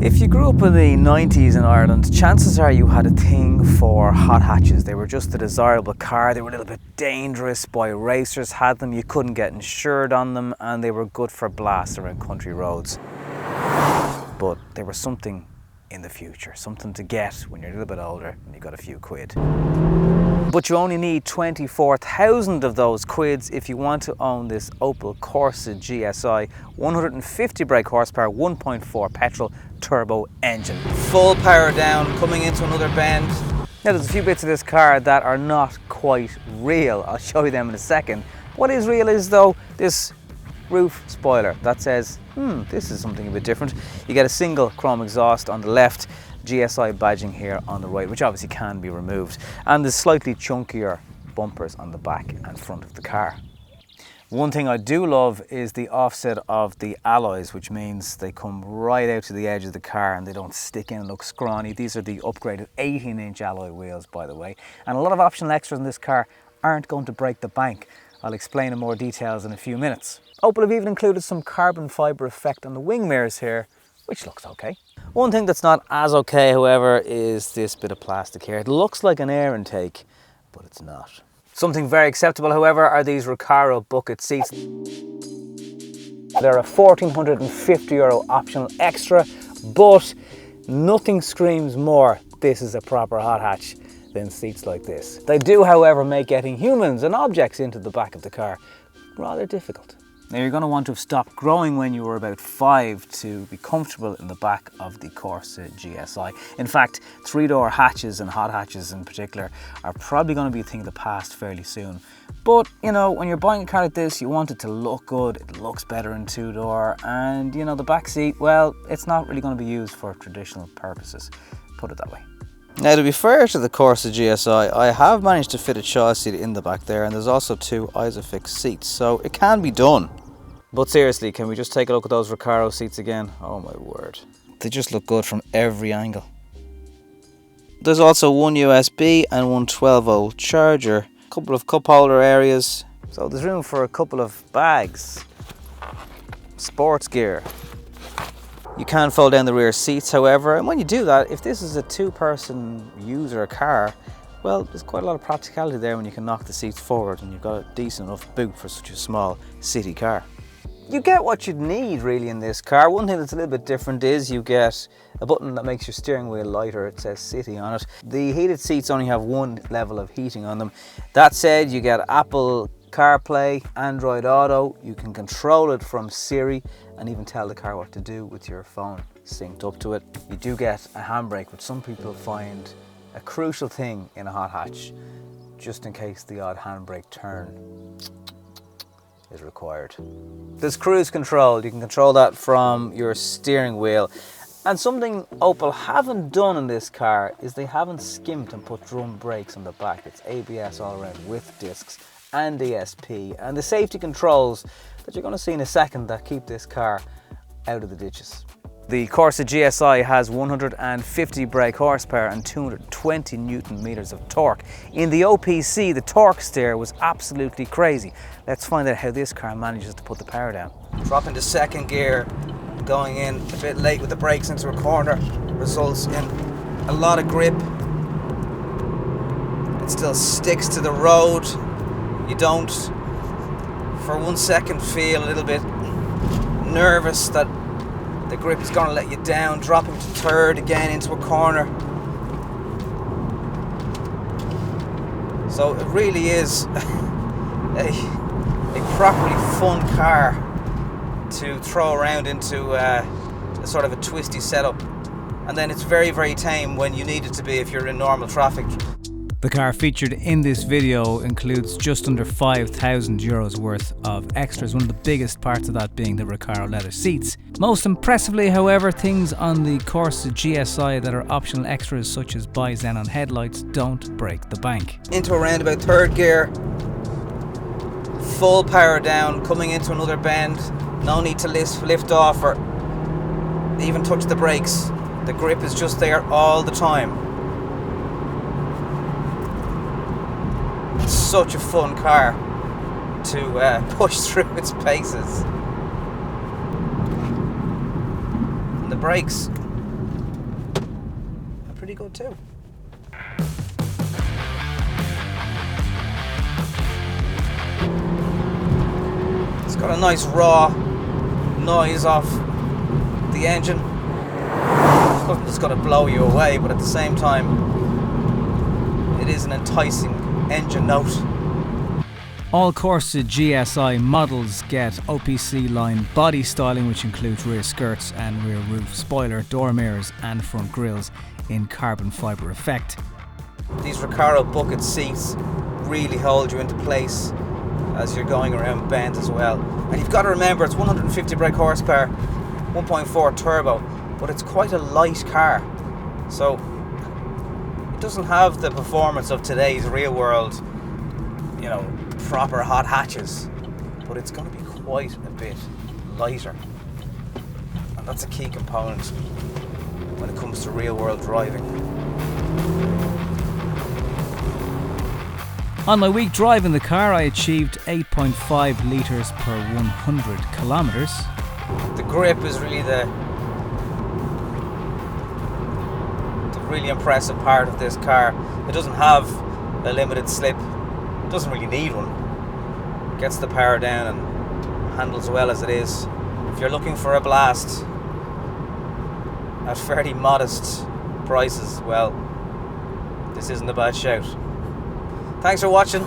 If you grew up in the 90s in Ireland, chances are you had a thing for hot hatches. They were just a desirable car. They were a little bit dangerous. Boy racers had them. You couldn't get insured on them, and they were good for blasts around country roads. But they were something in the future, something to get when you're a little bit older and you got a few quid. But you only need 24,000 of those quids if you want to own this Opel Corsa GSi, 150 brake horsepower, 1.4 petrol turbo engine. Full power down, coming into another bend. Now there's a few bits of this car that are not quite real. I'll show you them in a second. What is real is though this roof spoiler that says, this is something a bit different. You get a single chrome exhaust on the left, GSi badging here on the right, which obviously can be removed, and there's slightly chunkier bumpers on the back and front of the car. One thing I do love is the offset of the alloys, which means they come right out to the edge of the car and they don't stick in and look scrawny. These are the upgraded 18-inch alloy wheels, by the way, and a lot of optional extras in this car aren't going to break the bank. I'll explain in more details in a few minutes. Opel have even included some carbon fibre effect on the wing mirrors here, which looks okay. One thing that's not as okay, however, is this bit of plastic here. It looks like an air intake, but it's not. Something very acceptable, however, are these Recaro bucket seats. They're a €1,450 optional extra, but nothing screams more "this is a proper hot hatch" than seats like this. They do, however, make getting humans and objects into the back of the car rather difficult. Now you're going to want to have stopped growing when you were about 5 to be comfortable in the back of the Corsa GSi. In fact, 3-door hatches and hot hatches in particular are probably going to be a thing of the past fairly soon. But you know, when you're buying a car like this, you want it to look good. It looks better in 2-door, and you know, the back seat, well, it's not really going to be used for traditional purposes, put it that way. Now, to be fair to the Corsa GSi, I have managed to fit a child seat in the back there, and there's also 2 Isofix seats, so it can be done. But seriously, can we just take a look at those Recaro seats again? Oh my word. They just look good from every angle. There's also one USB and one 12-volt charger, a couple of cup holder areas, so there's room for a couple of bags, sports gear. You can fold down the rear seats, however, and when you do that, if this is a 2-person user car, well, there's quite a lot of practicality there when you can knock the seats forward and you've got a decent enough boot for such a small city car. You get what you'd need really in this car. One thing that's a little bit different is you get a button that makes your steering wheel lighter. It says City on it. The heated seats only have one level of heating on them. That said, you get Apple CarPlay, Android Auto. You can control it from Siri and even tell the car what to do with your phone synced up to it. You do get a handbrake, which some people find a crucial thing in a hot hatch, just in case the odd handbrake turn is required. There's cruise control. You can control that from your steering wheel. And something Opel haven't done in this car is they haven't skimped and put drum brakes on the back. It's ABS all around with discs and ESP, and the safety controls that you're going to see in a second that keep this car out of the ditches. The Corsa GSi has 150 brake horsepower and 220 Newton meters of torque. In the OPC, the torque steer was absolutely crazy. Let's find out how this car manages to put the power down. Drop into second gear, going in a bit late with the brakes into a corner, results in a lot of grip. It still sticks to the road. You don't, for 1 second, feel a little bit nervous that the grip is going to let you down, dropping to third again into a corner. So it really is a properly fun car to throw around into a sort of a twisty setup. And then it's very, very tame when you need it to be if you're in normal traffic. The car featured in this video includes just under €5,000 worth of extras, one of the biggest parts of that being the Recaro leather seats. Most impressively, however, things on the Corsa GSi that are optional extras such as bi-xenon headlights don't break the bank. Into around about third gear, full power down, coming into another bend, no need to lift off or even touch the brakes. The grip is just there all the time. It's such a fun car to push through its paces. And the brakes pretty good too. It's got a nice raw noise off the engine. Nothing that's going to blow you away, but at the same time, it is an enticing engine note. All Corsa GSi models get OPC line body styling, which includes rear skirts and rear roof spoiler, door mirrors and front grills in carbon fibre effect. These Recaro bucket seats really hold you into place as you're going around bends as well. And you've got to remember, it's 150 brake horsepower, 1.4 turbo, but it's quite a light car. So it doesn't have the performance of today's real world, you know, proper hot hatches, but it's going to be quite a bit lighter. And that's a key component when it comes to real world driving. On my week drive in the car, I achieved 8.5 litres per 100 kilometres. The grip is really the really impressive part of this car. It doesn't have a limited slip, it doesn't really need one. It gets the power down and handles well as it is. If you're looking for a blast at fairly modest prices, well, this isn't a bad shout. Thanks for watching.